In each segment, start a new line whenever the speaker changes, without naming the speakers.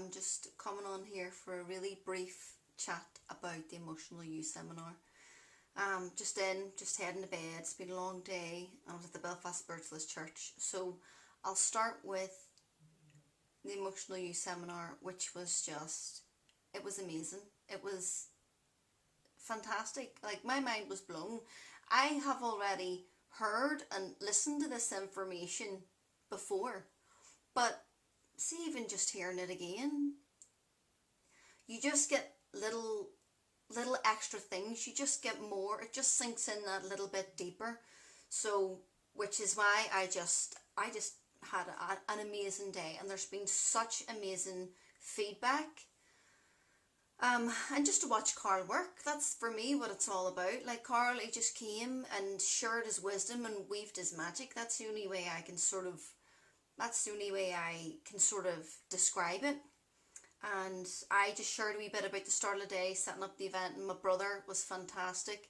I'm just coming on here for a really brief chat about the Emotional You seminar. Just heading to bed. It's been a long day. I was at the Belfast Spiritualist Church. So I'll start with the Emotional You seminar, which was it was amazing. It was fantastic. Like, my mind was blown. I have already heard and listened to this information before, but see, even just hearing it again, you just get little extra things. You just get more. It just sinks in that little bit deeper. So, which is why I just had an amazing day, and there's been such amazing feedback. And just to watch Carl work, that's for me what it's all about. Like, Carl, he just came and shared his wisdom and weaved his magic. That's the only way I can sort of describe it. And I just shared a wee bit about the start of the day, setting up the event, and my brother was fantastic.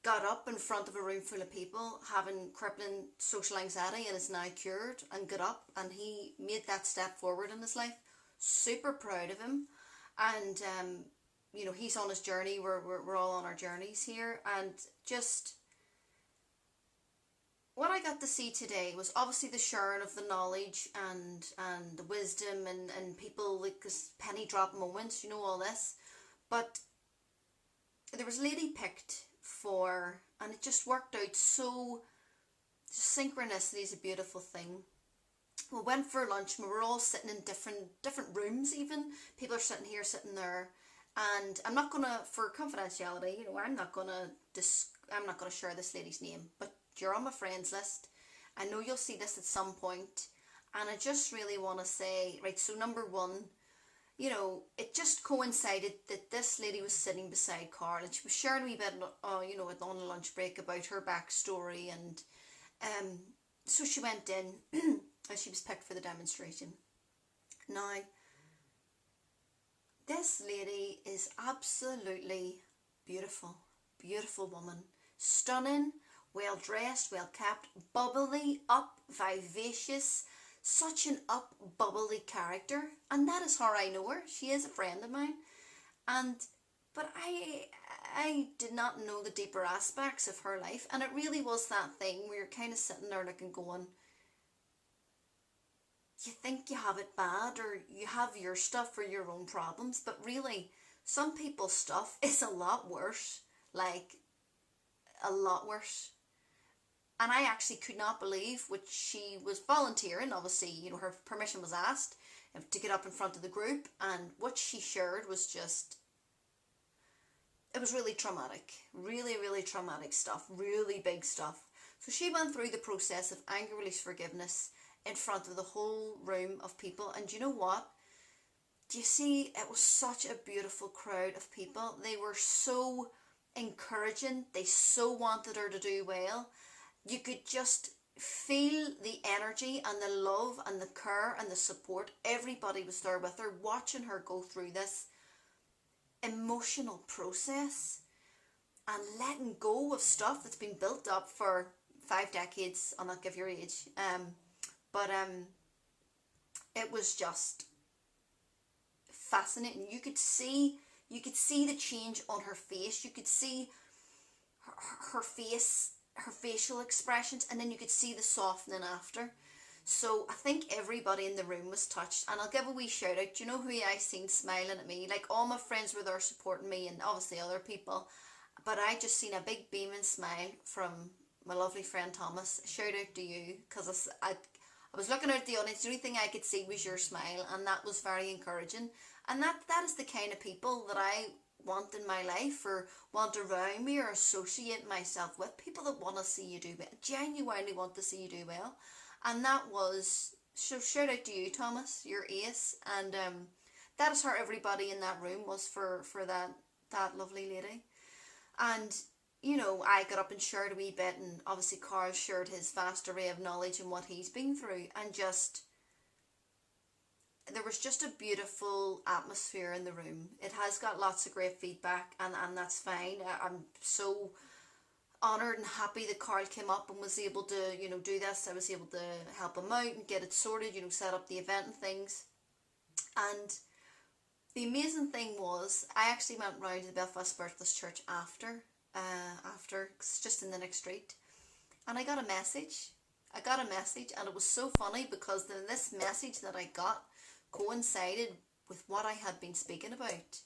Got up in front of a room full of people having crippling social anxiety and is now cured, and got up and he made that step forward in his life. Super proud of him. And he's on his journey. We're all on our journeys here, and just what I got to see today was obviously the sharing of the knowledge and the wisdom and people, like, this penny drop moments, all this. But there was a lady picked for, and it just worked out so, synchronicity is a beautiful thing. We went for lunch and we were all sitting in different rooms even. People are sitting here, sitting there. And I'm not gonna, for confidentiality, I'm not gonna share this lady's name, but you're on my friends list. I know you'll see this at some point, and I just really want to say, right, so number one, it just coincided that this lady was sitting beside Carl, and she was sharing a wee bit, on a lunch break about her backstory, and so she went in, and she was picked for the demonstration. Now, this lady is absolutely beautiful, beautiful woman, stunning, well dressed, well kept, bubbly, up, vivacious, such an up, bubbly character, and that is how I know her. She is a friend of mine, but I did not know the deeper aspects of her life, and it really was that thing where you're kind of sitting there looking, going, you think you have it bad, or you have your stuff or your own problems, but really, some people's stuff is a lot worse, like a lot worse. And I actually could not believe what she was volunteering. Obviously, her permission was asked to get up in front of the group, and what she shared was it was really traumatic. Really, really traumatic stuff. Really big stuff. So she went through the process of anger release forgiveness in front of the whole room of people. And you know what? Do you see, it was such a beautiful crowd of people. They were so encouraging. They so wanted her to do well. You could just feel the energy and the love and the care and the support. Everybody was there with her, watching her go through this emotional process and letting go of stuff that's been built up for 5 decades. I'll not give your age. But it was just fascinating. You could see the change on her face. You could see her face, her facial expressions, and then you could see the softening after. So I think everybody in the room was touched, and I'll give a wee shout out. Do you know who I seen smiling at me? Like, all my friends were there supporting me, and obviously other people, but I just seen a big beaming smile from my lovely friend Thomas. Shout out to you, because I was looking out at the audience. The only thing I could see was your smile, and that was very encouraging. And that is the kind of people that I want in my life, or want around me, or associate myself with. People that want to see you do well, genuinely want to see you do well. And that was, so shout out to you, Thomas. You're ace. And that is how everybody in that room was for that lovely lady. And I got up and shared a wee bit, and obviously Carl shared his vast array of knowledge and what he's been through, and there was just a beautiful atmosphere in the room. It has got lots of great feedback, and that's fine. I'm so honoured and happy that Carl came up and was able to, do this. I was able to help him out and get it sorted, set up the event and things. And the amazing thing was, I actually went round to the Belfast Birthless Church after, 'cause it's just in the next street, and I got a message. I got a message, and it was so funny because this message that I got coincided with what I had been speaking about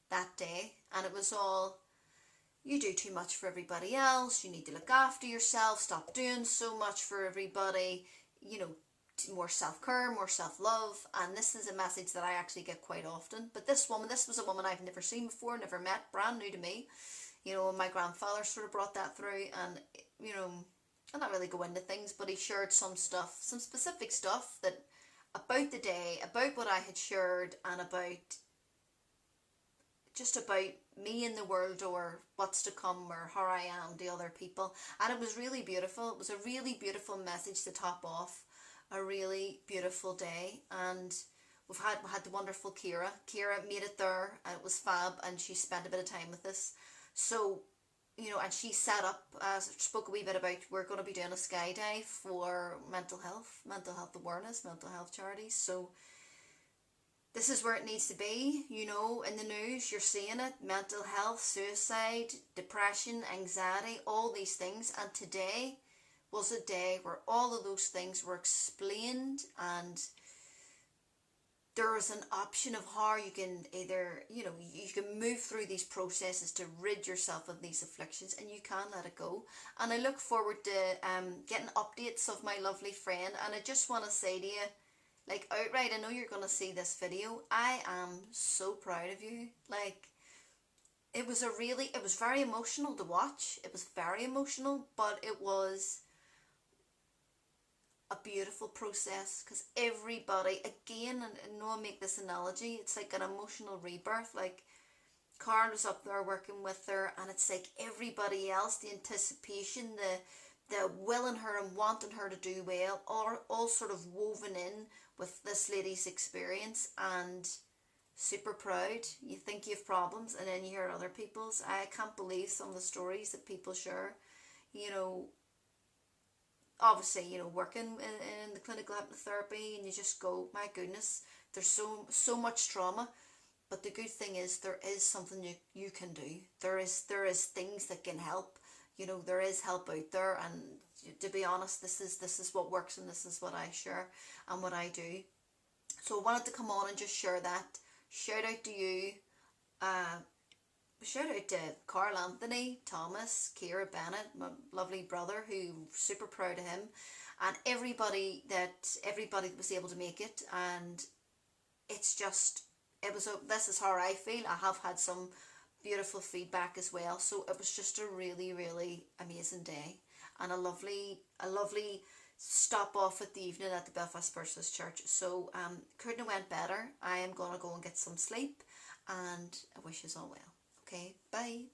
that day, and it was all, you do too much for everybody else, you need to look after yourself, stop doing so much for everybody, you know, more self-care, more self-love. And this is a message that I actually get quite often. But this was a woman I've never seen before, never met, brand new to me. You know, my grandfather sort of brought that through, and, you know, I'll not really go into things, but he shared some stuff, some specific stuff that about the day, about what I had shared, and about just about me in the world, or what's to come, or how I am to other people. And it was really beautiful. It was a really beautiful message to top off a really beautiful day. And we had the wonderful Kira. Kira made it there, and it was fab, and she spent a bit of time with us. So, you know, and she set up, spoke a wee bit about, we're going to be doing a skydive for mental health awareness, mental health charities. So this is where it needs to be. You know, in the news you're seeing it, mental health, suicide, depression, anxiety, all these things. And today was a day where all of those things were explained, and there is an option of how you can either, you know, you can move through these processes to rid yourself of these afflictions, and you can let it go. And I look forward to getting updates of my lovely friend. And I just want to say to you, like, outright, I know you're going to see this video, I am so proud of you. Like, it was very emotional to watch. It was very emotional, but it was a beautiful process, because everybody, again, and I know I make this analogy, it's like an emotional rebirth. Like, Carl was up there working with her, and it's like everybody else, the anticipation, the willing her and wanting her to do well, all sort of woven in with this lady's experience. And super proud. You think you have problems, and then you hear other people's. I can't believe some of the stories that people share. You know, obviously, you know, working in the clinical hypnotherapy, and you just go, my goodness, there's so much trauma. But the good thing is, there is something you can do. There is things that can help. You know, there is help out there. And to be honest, this is what works, and this is what I share and what I do. So I wanted to come on and just share that. Shout out to you. Shout out to Carl Anthony, Thomas, Kira Bennett, my lovely brother, who super proud of him, and everybody that was able to make it. And it's just, this is how I feel. I have had some beautiful feedback as well. So it was just a really, really amazing day, and a lovely stop off at the evening at the Belfast Birthless Church. So couldn't have went better. I am gonna go and get some sleep, and I wish you all well. Okay, bye.